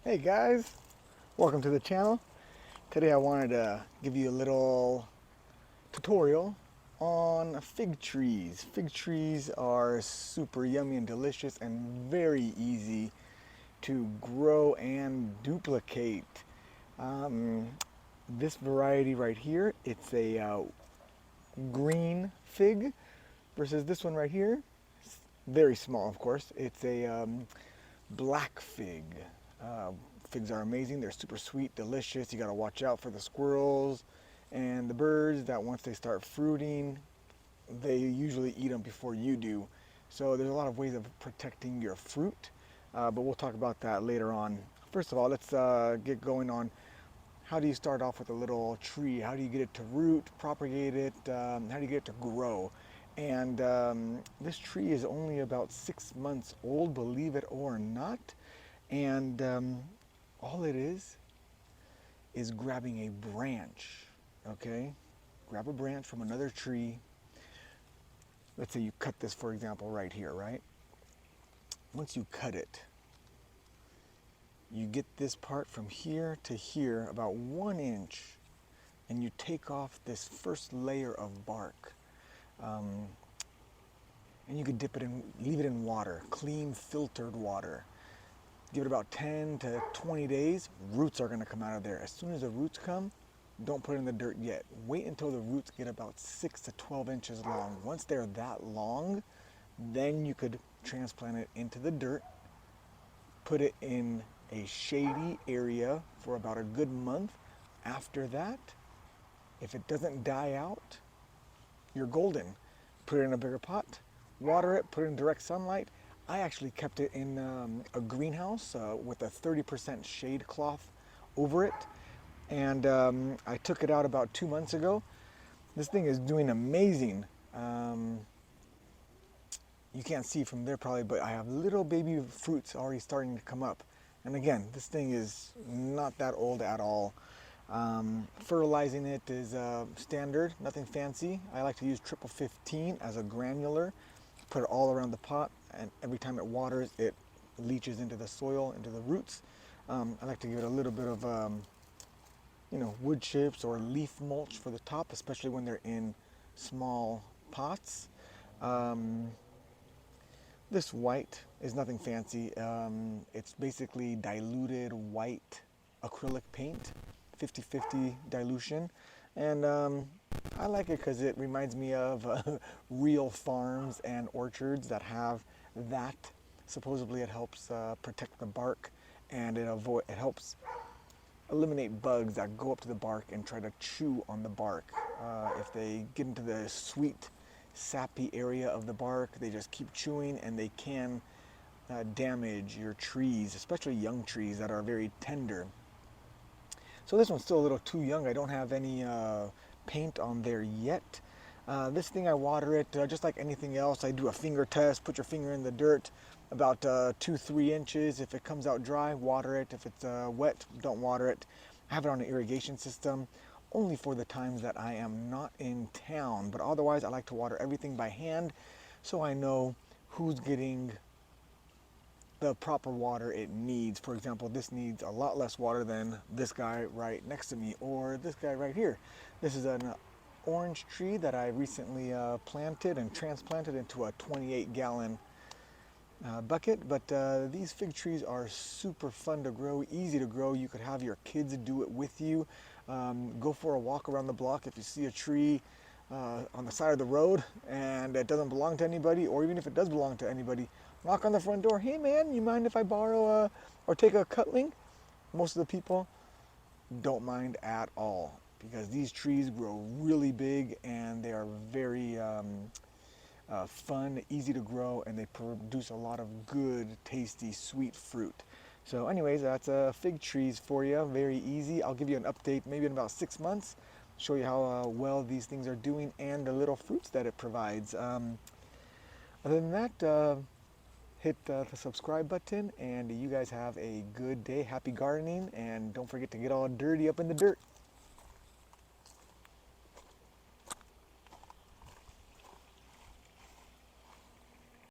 Hey guys, welcome to the channel. Today I wanted to give you a little tutorial on fig trees. Fig trees are super yummy and delicious and very easy to grow and duplicate. Um, this variety right here, it's a green fig versus this one right here. It's very small, of course. It's a black fig. Uh, Figs are amazing. They're super sweet, delicious. You got to watch out for the squirrels and the birds that once they start fruiting, they usually eat them before you do. So there's a lot of ways of protecting your fruit, but we'll talk about that later on. First of all, let's get going on how do you start off with a little tree? How do you get it to root, propagate it? How do you get it to grow? And this tree is only about 6 months old, believe it or not. And all it is grabbing a branch, okay? Grab a branch from another tree. Let's say you cut this, for example, right here, right? Once you cut it, you get this part from here to here, about 1 inch, and you take off this first layer of bark. Um, and you could dip it in, leave it in water, clean filtered water. Give it about 10 to 20 days, roots are gonna come out of there. As soon as the roots come, don't put it in the dirt yet. Wait until the roots get about 6 to 12 inches long. Once they're that long, then you could transplant it into the dirt, put it in a shady area for about a good month. After that, if it doesn't die out, you're golden. Put it in a bigger pot, water it, put it in direct sunlight. I actually kept it in a greenhouse with a 30% shade cloth over it. And I took it out about 2 months ago. This thing is doing amazing. You can't see from there probably, but I have little baby fruits already starting to come up. And again, this thing is not that old at all. Fertilizing it is standard, nothing fancy. I like to use triple 15 as a granular, put it all around the pot, and every time it waters, it leaches into the soil, into the roots. I like to give it a little bit of wood chips or leaf mulch for the top, especially when they're in small pots. Um, this white is nothing fancy. It's basically diluted white acrylic paint, 50-50 dilution. And I like it because it reminds me of real farms and orchards that have that. Supposedly it helps protect the bark, and it helps eliminate bugs that go up to the bark and try to chew on the bark. If they get into the sweet, sappy area of the bark, they just keep chewing and they can damage your trees, especially young trees that are very tender. So this one's still a little too young. I don't have any paint on there yet. This thing I water it just like anything else. I do a finger test, put your finger in the dirt about 2-3 inches. If it comes out dry, water it. If it's wet, don't water it. I have it on an irrigation system only for the times that I am not in town, but otherwise I like to water everything by hand so I know who's getting the proper water it needs. For example, this needs a lot less water than this guy right next to me or this guy right here. This is an orange tree that I recently planted and transplanted into a 28-gallon bucket, but these fig trees are super fun to grow, easy to grow. You could have your kids do it with you. Go for a walk around the block. If you see a tree on the side of the road and it doesn't belong to anybody, or even if it does belong to anybody, knock on the front door. Hey man, you mind if I borrow or take a cutling? Most of the people don't mind at all because these trees grow really big and they are very fun, easy to grow, and they produce a lot of good, tasty, sweet fruit. So anyways, that's fig trees for you. Very easy. I'll give you an update maybe in about 6 months, show you how well these things are doing and the little fruits that it provides. Other than that, hit the subscribe button, and you guys have a good day. Happy gardening, and don't forget to get all dirty up in the dirt.